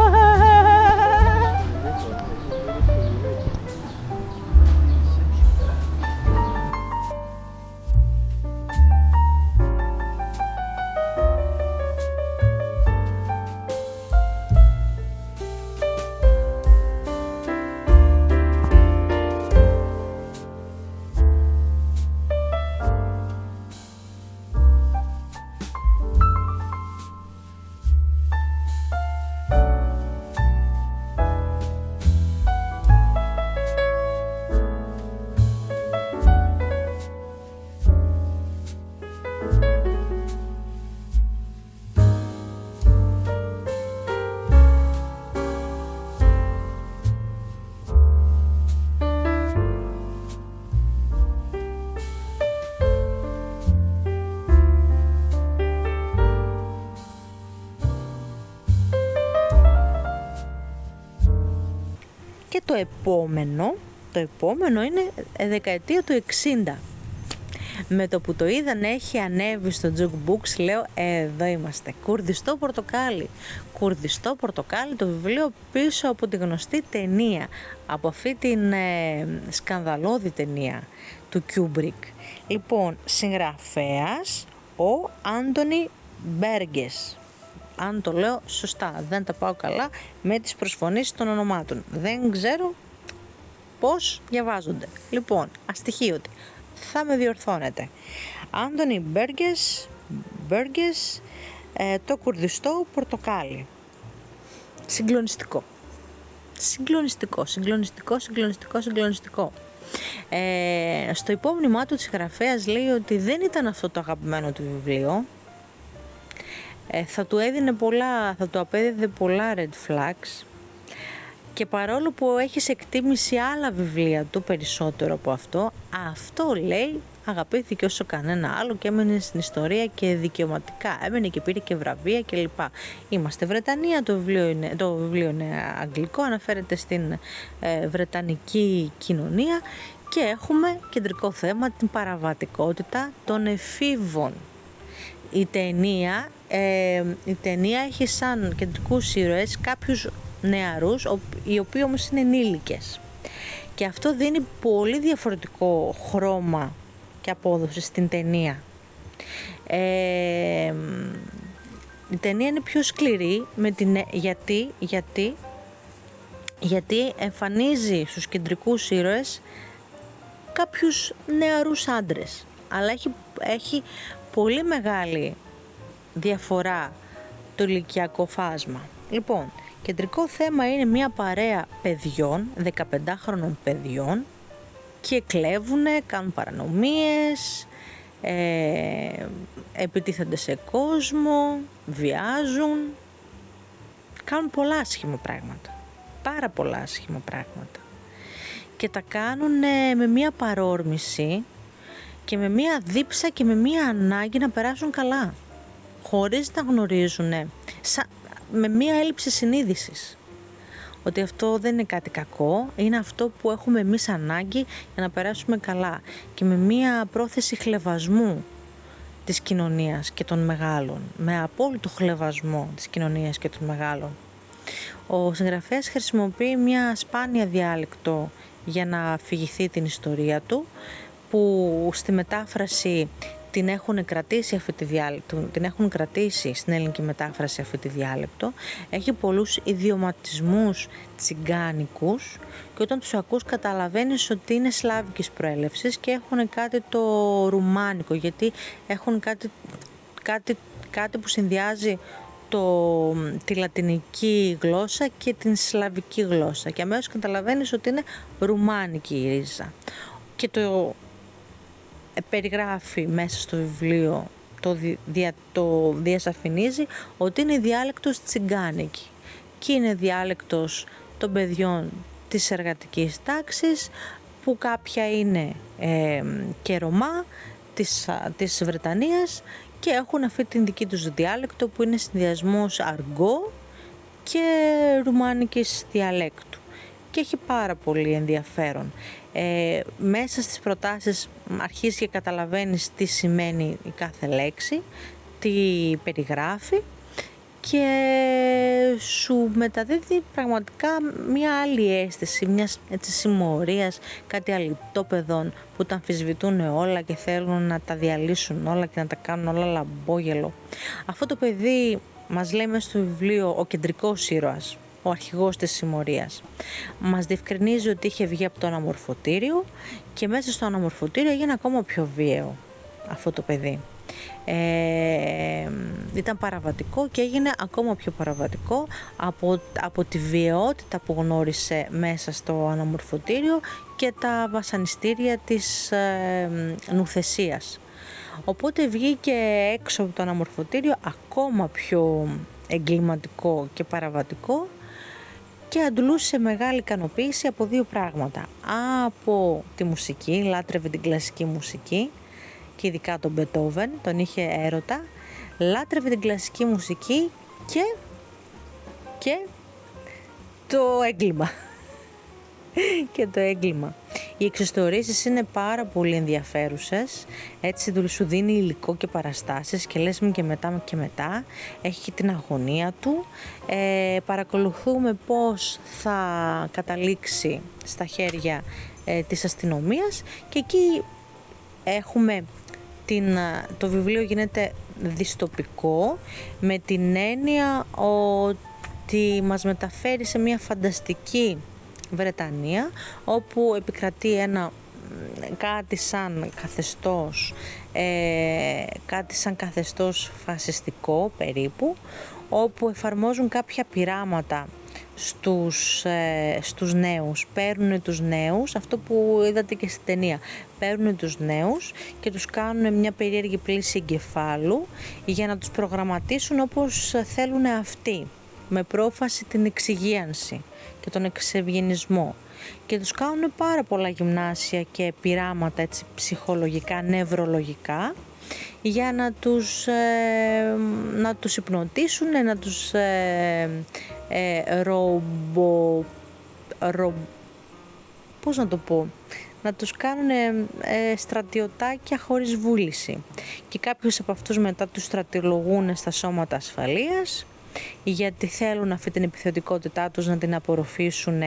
Και το επόμενο είναι δεκαετία του 60. Με το που το είδα να έχει ανέβει στο Jukebox, λέω εδώ είμαστε. Κουρδιστό πορτοκάλι. Κουρδιστό πορτοκάλι, το βιβλίο πίσω από τη γνωστή ταινία. Από αυτή την σκανδαλώδη ταινία του Kubrick. Λοιπόν, συγγραφέας ο Άντονι Μπέργκες. Αν το λέω σωστά, δεν τα πάω καλά με τις προσφωνήσεις των ονομάτων. Δεν ξέρω πώς διαβάζονται. Λοιπόν, αστοιχείωτη. Θα με διορθώνετε. Άντονι Μπέργκες, το κουρδιστό πορτοκάλι. Συγκλονιστικό. Στο υπόμνημά του της συγγραφέας λέει ότι δεν ήταν αυτό το αγαπημένο του βιβλίο. Θα του απέδιδε πολλά red flags και παρόλο που έχει σε εκτίμηση άλλα βιβλία του περισσότερο από αυτό λέει αγαπήθηκε όσο κανένα άλλο και έμενε στην ιστορία και δικαιωματικά, έμενε και πήρε και βραβεία κλπ. Είμαστε Βρετανία, το βιβλίο είναι αγγλικό, αναφέρεται στην βρετανική κοινωνία και έχουμε κεντρικό θέμα την παραβατικότητα των εφήβων. Η ταινία έχει σαν κεντρικούς ήρωες κάποιους νεαρούς, οι οποίοι όμως είναι ενήλικες. Και αυτό δίνει πολύ διαφορετικό χρώμα και απόδοση στην ταινία. Η ταινία είναι πιο σκληρή γιατί εμφανίζει στους κεντρικούς ήρωες κάποιους νεαρούς άντρες. Αλλά έχει πολύ μεγάλη διαφορά το ηλικιακό φάσμα. Λοιπόν, κεντρικό θέμα είναι μια παρέα παιδιών, 15χρονων παιδιών και κλέβουνε, κάνουν παρανομίες, επιτίθενται σε κόσμο, βιάζουν, κάνουν πολλά άσχημα πράγματα, πάρα πολλά άσχημα πράγματα και τα κάνουν με μια παρόρμηση και με μία δίψα και με μία ανάγκη να περάσουν καλά, χωρίς να γνωρίζουν, με μία έλλειψη συνείδησης, ότι αυτό δεν είναι κάτι κακό, είναι αυτό που έχουμε εμείς ανάγκη για να περάσουμε καλά και με μία πρόθεση χλευασμού της κοινωνίας και των μεγάλων, με απόλυτο χλευασμό της κοινωνίας και των μεγάλων. Ο συγγραφέας χρησιμοποιεί μία σπάνια διάλεκτο για να αφηγηθεί την ιστορία του, που στη μετάφραση την έχουν κρατήσει στην ελληνική μετάφραση αυτή τη διάλεκτο. Έχει πολλούς ιδιωματισμούς τσιγκάνικους και όταν τους ακούς καταλαβαίνεις ότι είναι σλάβικης προέλευσης και έχουν κάτι το ρουμάνικο, γιατί έχουν κάτι που συνδυάζει τη λατινική γλώσσα και την σλαβική γλώσσα και αμέσως καταλαβαίνεις ότι είναι ρουμάνικη η ρίζα. Και το περιγράφει μέσα στο βιβλίο, το διασαφηνίζει ότι είναι διάλεκτος τσιγκάνικη και είναι διάλεκτος των παιδιών της εργατικής τάξης, που κάποια είναι και Ρωμά της Βρετανίας και έχουν αυτή την δική τους διάλεκτο που είναι συνδυασμός αργό και ρουμάνικης διαλέκτου και έχει πάρα πολύ ενδιαφέρον. Μέσα στις προτάσεις αρχίζεις και καταλαβαίνεις τι σημαίνει η κάθε λέξη, τι περιγράφει και σου μεταδίδει πραγματικά μια άλλη αίσθηση, μιας έτσι συμμορίας, κάτι αλητόπεδων που τα αμφισβητούν όλα και θέλουν να τα διαλύσουν όλα και να τα κάνουν όλα λαμπόγελο. Αυτό το παιδί μας λέει μέσα στο βιβλίο ο κεντρικός ήρωας, ο αρχηγός της συμμορίας. Μας διευκρινίζει ότι είχε βγει από το αναμορφωτήριο και μέσα στο αναμορφωτήριο έγινε ακόμα πιο βίαιο αυτό το παιδί. Ήταν παραβατικό και έγινε ακόμα πιο παραβατικό από τη βιαιότητα που γνώρισε μέσα στο αναμορφωτήριο και τα βασανιστήρια της νουθεσίας. Οπότε βγήκε έξω από το αναμορφωτήριο ακόμα πιο εγκληματικό και παραβατικό και αντλούσε μεγάλη ικανοποίηση από δύο πράγματα. Από τη μουσική, λάτρευε την κλασική μουσική και ειδικά τον Μπετόβεν, τον είχε έρωτα, λάτρευε την κλασική μουσική και το έγκλημα. Και το έγκλημα. Οι εξιστορήσεις είναι πάρα πολύ ενδιαφέρουσες, έτσι σου δίνει υλικό και παραστάσεις και λες και μετά, έχει και την αγωνία του. Παρακολουθούμε πώς θα καταλήξει στα χέρια της αστυνομίας και εκεί έχουμε το βιβλίο γίνεται δυστοπικό με την έννοια ότι μας μεταφέρει σε μια φανταστική Βρετανία όπου επικρατεί κάτι σαν καθεστώς φασιστικό περίπου, όπου εφαρμόζουν κάποια πειράματα στους νέους. Παίρνουν τους νέους, αυτό που είδατε και στην ταινία, παίρνουν τους νέους και τους κάνουν μια περίεργη πλήση εγκεφάλου για να τους προγραμματίσουν όπως θέλουν αυτοί, με πρόφαση την εξυγίανση και τον εξευγενισμό, και τους κάνουν πάρα πολλά γυμνάσια και πειράματα έτσι, ψυχολογικά, νευρολογικά, για να τους υπνοτίσουν, να τους πώς να το πω, να τους κάνουν στρατιωτάκια χωρίς βούληση, και κάποιους από αυτούς μετά τους στρατιολογούν στα σώματα ασφαλείας γιατί θέλουν αυτή την επιθετικότητά τους να την απορροφήσουν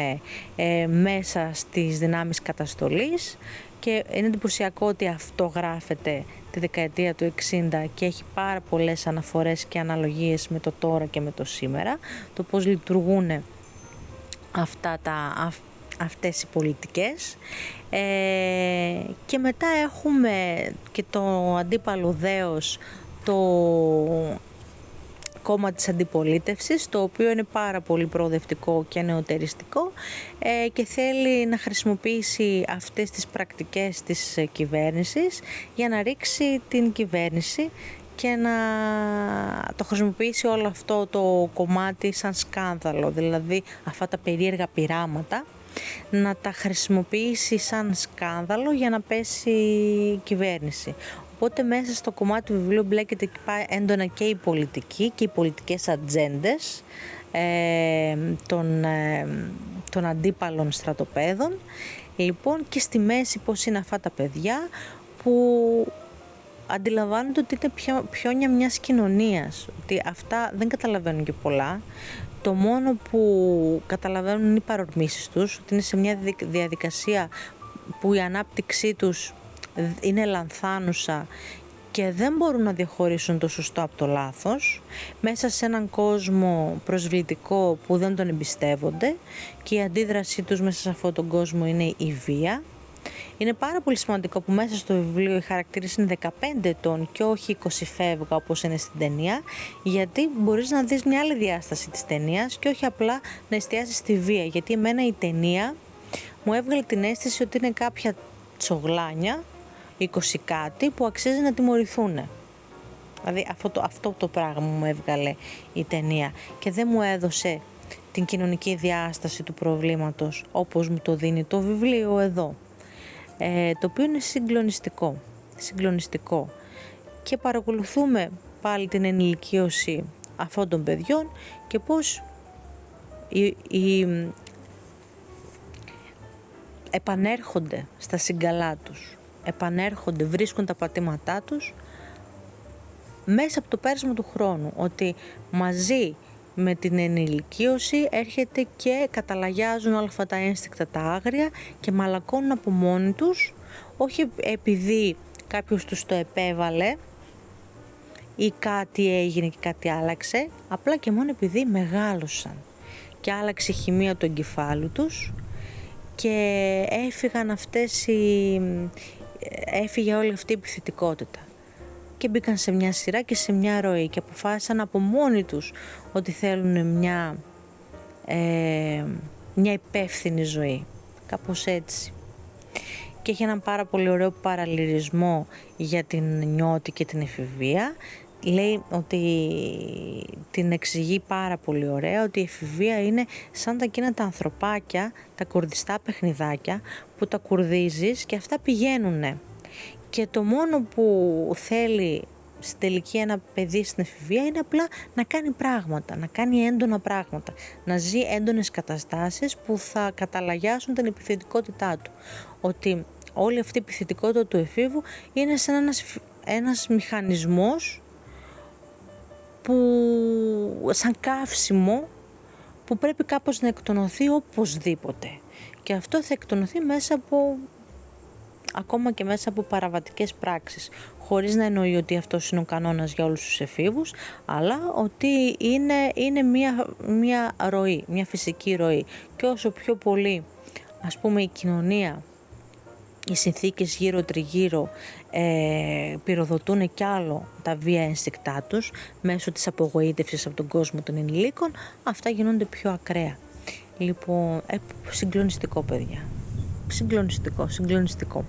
μέσα στις δυνάμεις καταστολής, και είναι εντυπωσιακό ότι αυτό γράφεται τη δεκαετία του 60 και έχει πάρα πολλές αναφορές και αναλογίες με το τώρα και με το σήμερα, το πώς λειτουργούν αυτές οι πολιτικές. Και μετά έχουμε και το αντίπαλο δέος, το κόμμα της αντιπολίτευσης, το οποίο είναι πάρα πολύ προοδευτικό και νεοτεριστικό και θέλει να χρησιμοποιήσει αυτές τις πρακτικές της κυβέρνησης για να ρίξει την κυβέρνηση και να το χρησιμοποιήσει όλο αυτό το κομμάτι σαν σκάνδαλο, δηλαδή αυτά τα περίεργα πειράματα, να τα χρησιμοποιήσει σαν σκάνδαλο για να πέσει η κυβέρνηση. Οπότε μέσα στο κομμάτι του βιβλίου μπλέκεται και πάει έντονα και η πολιτική και οι πολιτικές ατζέντες των αντίπαλων στρατοπέδων. Λοιπόν, και στη μέση πώς είναι αυτά τα παιδιά που αντιλαμβάνονται ότι είναι πιόνια μιας κοινωνίας, ότι αυτά δεν καταλαβαίνουν και πολλά. Το μόνο που καταλαβαίνουν είναι οι παρορμήσεις τους, ότι είναι σε μια διαδικασία που η ανάπτυξή τους είναι λανθάνουσα και δεν μπορούν να διαχωρίσουν το σωστό από το λάθος, μέσα σε έναν κόσμο προσβλητικό που δεν τον εμπιστεύονται, και η αντίδρασή τους μέσα σε αυτόν τον κόσμο είναι η βία. Είναι πάρα πολύ σημαντικό που μέσα στο βιβλίο οι χαρακτήρες είναι 15 ετών και όχι 20 φεύγα όπως είναι στην ταινία, γιατί μπορείς να δεις μια άλλη διάσταση της ταινίας και όχι απλά να εστιάσεις στη βία, γιατί εμένα η ταινία μου έβγαλε την αίσθηση ότι είναι κάποια τσογλάνια 20 κάτι που αξίζει να τιμωρηθούν. Δηλαδή αυτό το πράγμα μου έβγαλε η ταινία και δεν μου έδωσε την κοινωνική διάσταση του προβλήματος όπως μου το δίνει το βιβλίο εδώ, το οποίο είναι συγκλονιστικό, και παρακολουθούμε πάλι την ενηλικίωση αυτών των παιδιών και πώς επανέρχονται στα συγκαλά τους, βρίσκουν τα πατήματά τους μέσα από το πέρασμα του χρόνου, ότι μαζί με την ενηλικίωση έρχεται και καταλαγιάζουν όλα αυτά τα ένστικτα τα άγρια και μαλακώνουν από μόνοι τους, όχι επειδή κάποιος τους το επέβαλε ή κάτι έγινε και κάτι άλλαξε, απλά και μόνο επειδή μεγάλωσαν και άλλαξε η χημεία του εγκεφάλου τους και έφυγε όλη αυτή η επιθετικότητα και μπήκαν σε μια σειρά και σε μια ροή και αποφάσισαν από μόνοι τους ότι θέλουν μια υπεύθυνη ζωή, κάπως έτσι. Και έχει έναν πάρα πολύ ωραίο παραλληλισμό για την νιώτη και την εφηβεία. Λέει ότι την εξηγεί πάρα πολύ ωραία, ότι η εφηβεία είναι σαν τα εκείνα τα ανθρωπάκια, τα κουρδιστά παιχνιδάκια που τα κουρδίζεις και αυτά πηγαίνουνε. Και το μόνο που θέλει στην τελική ένα παιδί στην εφηβεία είναι απλά να κάνει πράγματα, να κάνει έντονα πράγματα, να ζει έντονες καταστάσεις που θα καταλαγιάσουν την επιθετικότητά του. Ότι όλη αυτή η επιθετικότητα του εφήβου είναι σαν ένας μηχανισμός σαν καύσιμο που πρέπει κάπως να εκτονωθεί οπωσδήποτε. Και αυτό θα εκτονωθεί ακόμα και μέσα από παραβατικές πράξεις, χωρίς να εννοεί ότι αυτός είναι ο κανόνας για όλους τους εφήβους, αλλά ότι είναι μια ροή, μια φυσική ροή. Και όσο πιο πολύ, ας πούμε, η κοινωνία, οι συνθήκες γύρω τριγύρω πυροδοτούν κι άλλο τα βία ένστικτά τους μέσω της απογοήτευσης από τον κόσμο των ενηλίκων, αυτά γίνονται πιο ακραία. Λοιπόν, συγκλονιστικό, παιδιά. Συγκλονιστικό.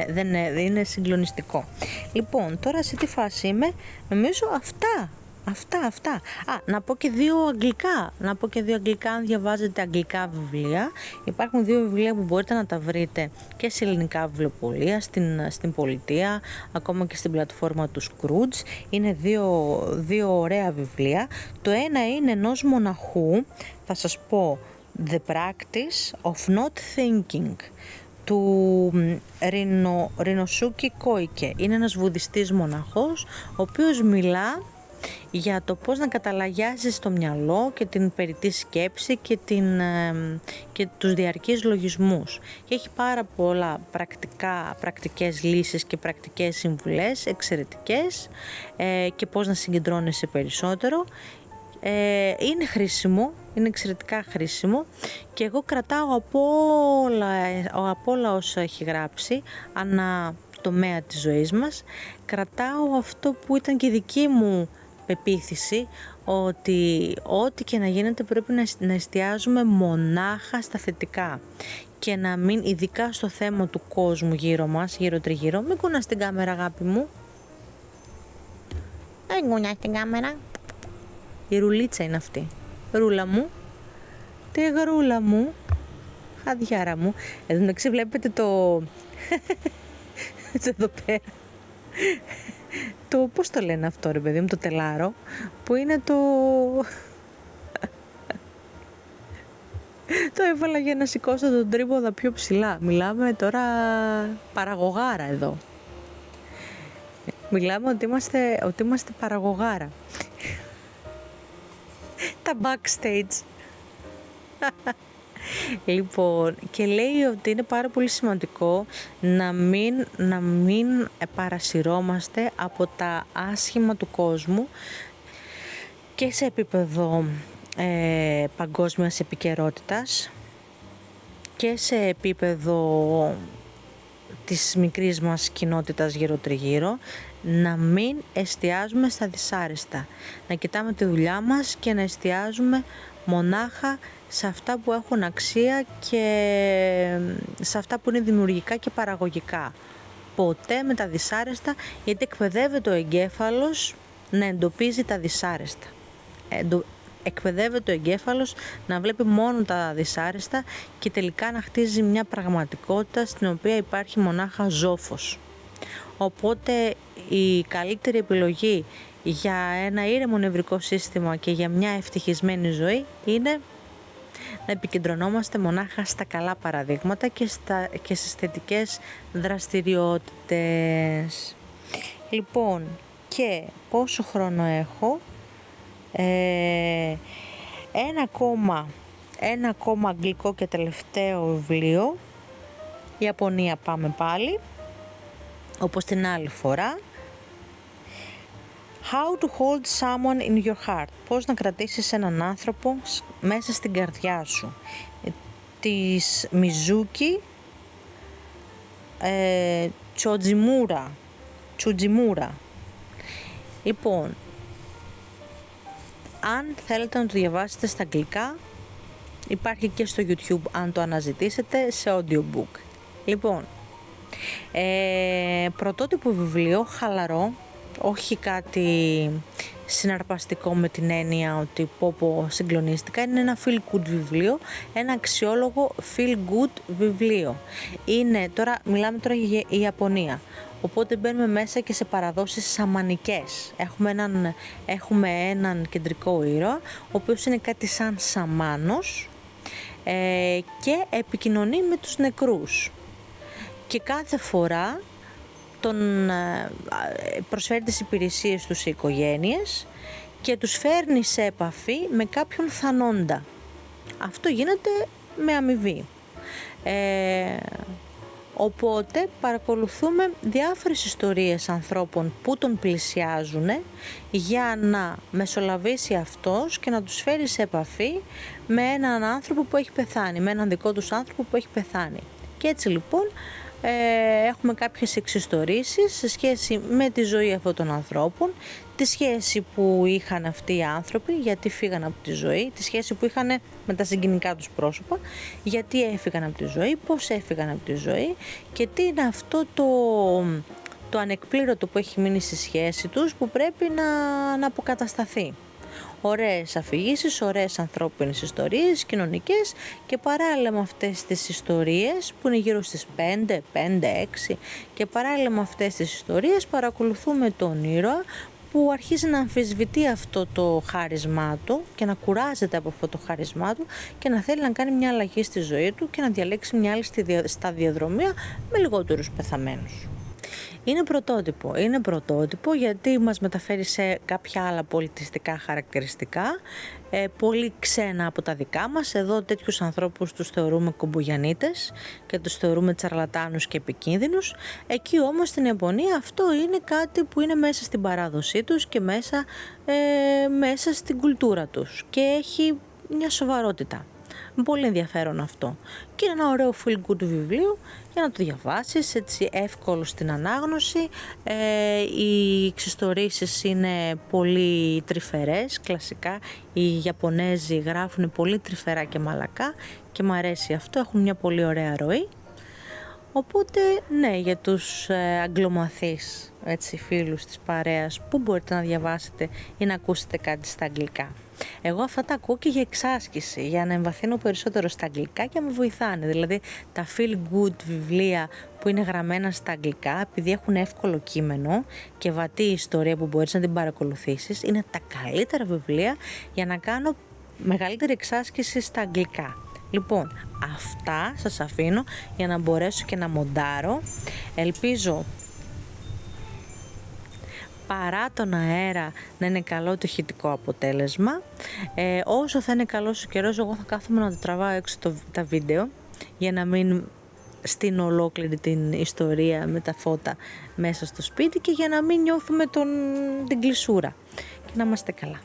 Δεν είναι συγκλονιστικό. Λοιπόν, τώρα σε τι φάση είμαι? Νομίζω αυτά. Να πω και δύο αγγλικά, αν διαβάζετε αγγλικά βιβλία. Υπάρχουν δύο βιβλία που μπορείτε να τα βρείτε και σε ελληνικά βιβλιοπωλεία, στην πολιτεία, ακόμα και στην πλατφόρμα του Scrooge. Είναι δύο ωραία βιβλία. Το ένα είναι ενός μοναχού, θα σας πω, The Practice of Not Thinking, του Ριnoshuki Koike. Είναι ένας βουδιστής μοναχός, ο οποίος μιλά για το πώς να καταλαγιάσεις το μυαλό και την περιττή σκέψη και τους διαρκείς λογισμούς. Και έχει πάρα πολλά πρακτικές λύσεις και πρακτικές συμβουλές εξαιρετικές και πώς να συγκεντρώνεσαι περισσότερο. Είναι χρήσιμο, είναι εξαιρετικά χρήσιμο και εγώ κρατάω από όλα όσα έχει γράψει ανά τομέα της ζωής μας. Κρατάω αυτό που ήταν και η δική μου πεποίθηση, ότι ό,τι και να γίνεται πρέπει να εστιάζουμε μονάχα στα θετικά και να μην, ειδικά στο θέμα του κόσμου γύρω μας, γύρω τριγύρω. Μην κουνάς την κάμερα, αγάπη μου. Δεν κουνάς την κάμερα. Η ρουλίτσα είναι αυτή. Ρούλα μου. Τη γρούλα μου. Χαδιάρα μου. Εδώ μεταξύ βλέπετε το... εδώ πέρα. Πώς το λένε αυτό, ρε παιδί μου, το τελάρο, που είναι το έβαλα για να σηκώσω τον τρίποδα πιο ψηλά. Μιλάμε τώρα παραγωγάρα εδώ. Μιλάμε ότι είμαστε παραγωγάρα. Τα backstage. Λοιπόν, και λέει ότι είναι πάρα πολύ σημαντικό να μην παρασυρώμαστε από τα άσχημα του κόσμου και σε επίπεδο παγκόσμιας επικαιρότητας και σε επίπεδο της μικρής μας κοινότητας γύρω τριγύρω, να μην εστιάζουμε στα δυσάρεστα, να κοιτάμε τη δουλειά μας και να εστιάζουμε μονάχα σε αυτά που έχουν αξία και σε αυτά που είναι δημιουργικά και παραγωγικά. Ποτέ με τα δυσάρεστα, γιατί εκπαιδεύεται ο εγκέφαλος να εντοπίζει τα δυσάρεστα. Εκπαιδεύεται ο εγκέφαλος να βλέπει μόνο τα δυσάρεστα και τελικά να χτίζει μια πραγματικότητα στην οποία υπάρχει μονάχα ζόφος. Οπότε η καλύτερη επιλογή για ένα ήρεμο νευρικό σύστημα και για μια ευτυχισμένη ζωή είναι να επικεντρωνόμαστε μονάχα στα καλά παραδείγματα και στις θετικές δραστηριότητες. Λοιπόν, και πόσο χρόνο έχω, ένα ακόμα αγγλικό και τελευταίο βιβλίο, Ιαπωνία πάμε πάλι, όπως την άλλη φορά. How to hold someone in your heart. Πώς να κρατήσεις έναν άνθρωπο μέσα στην καρδιά σου. Της Μιζούκι Τσοτζιμούρα. Λοιπόν, αν θέλετε να το διαβάσετε στα αγγλικά, υπάρχει και στο YouTube αν το αναζητήσετε σε audiobook. Λοιπόν, πρωτότυπο βιβλίο, χαλαρό, όχι κάτι συναρπαστικό με την έννοια ότι πω συγκλονίστηκα. Είναι ένα feel good βιβλίο, ένα αξιόλογο feel good βιβλίο. Μιλάμε τώρα για η Ιαπωνία, οπότε μπαίνουμε μέσα και σε παραδόσεις σαμανικές. Έχουμε έναν κεντρικό ήρωα, ο οποίος είναι κάτι σαν σαμάνος και επικοινωνεί με τους νεκρούς. Και κάθε φορά τον προσφέρει τις υπηρεσίες τους σε οικογένειες και τους φέρνει σε επαφή με κάποιον θανόντα. Αυτό γίνεται με αμοιβή. Οπότε παρακολουθούμε διάφορες ιστορίες ανθρώπων που τον πλησιάζουν για να μεσολαβήσει αυτός και να τους φέρει σε επαφή με έναν άνθρωπο που έχει πεθάνει, με έναν δικό τους άνθρωπο που έχει πεθάνει. Και έτσι λοιπόν έχουμε κάποιες εξιστορήσεις σε σχέση με τη ζωή αυτών των ανθρώπων, τη σχέση που είχαν αυτοί οι άνθρωποι, γιατί φύγαν από τη ζωή, τη σχέση που είχαν με τα συγκινικά τους πρόσωπα, γιατί έφυγαν από τη ζωή, πώς έφυγαν από τη ζωή και τι είναι αυτό το ανεκπλήρωτο που έχει μείνει στη σχέση τους που πρέπει να αποκατασταθεί. Ωραίες αφηγήσεις, ωραίες ανθρώπινες ιστορίες, κοινωνικές, και παράλληλα με αυτές τις ιστορίες που είναι γύρω στις 5-6 και παράλληλα με αυτές τις ιστορίες παρακολουθούμε τον ήρωα που αρχίζει να αμφισβητεί αυτό το χάρισμά του και να κουράζεται από αυτό το χάρισμά του και να θέλει να κάνει μια αλλαγή στη ζωή του και να διαλέξει μια άλλη σταδιοδρομία με λιγότερους πεθαμένους. Είναι πρωτότυπο γιατί μας μεταφέρει σε κάποια άλλα πολιτιστικά χαρακτηριστικά, πολύ ξένα από τα δικά μας. Εδώ τέτοιους ανθρώπους τους θεωρούμε κομπογιανίτες και τους θεωρούμε τσαρλατάνους και επικίνδυνους. Εκεί όμως στην Ιαπωνία αυτό είναι κάτι που είναι μέσα στην παράδοσή τους και μέσα στην κουλτούρα τους και έχει μια σοβαρότητα. Πολύ ενδιαφέρον αυτό και είναι ένα ωραίο feel good βιβλίο για να το διαβάσεις, έτσι εύκολο στην ανάγνωση. Οι εξιστορήσεις είναι πολύ τρυφερές, κλασικά οι Ιαπωνέζοι γράφουν πολύ τρυφερά και μαλακά και μου αρέσει αυτό, έχουν μια πολύ ωραία ροή. Οπότε ναι, για τους αγγλομαθείς φίλους της παρέας που μπορείτε να διαβάσετε ή να ακούσετε κάτι στα αγγλικά. Εγώ αυτά τα ακούω και για εξάσκηση, για να εμβαθύνω περισσότερο στα αγγλικά και με βοηθάνε. Δηλαδή τα feel good βιβλία που είναι γραμμένα στα αγγλικά, επειδή έχουν εύκολο κείμενο και βατή ιστορία που μπορείς να την παρακολουθήσεις, είναι τα καλύτερα βιβλία για να κάνω μεγαλύτερη εξάσκηση στα αγγλικά. Λοιπόν, αυτά σας αφήνω για να μπορέσω και να μοντάρω. Ελπίζω παρά τον αέρα να είναι καλό το ηχητικό αποτέλεσμα. Όσο θα είναι καλός ο καιρός, εγώ θα κάθομαι να το τραβάω έξω τα βίντεο για να μην στείνω ολόκληρη την ιστορία με τα φώτα μέσα στο σπίτι και για να μην νιώθουμε την κλεισούρα και να είμαστε καλά.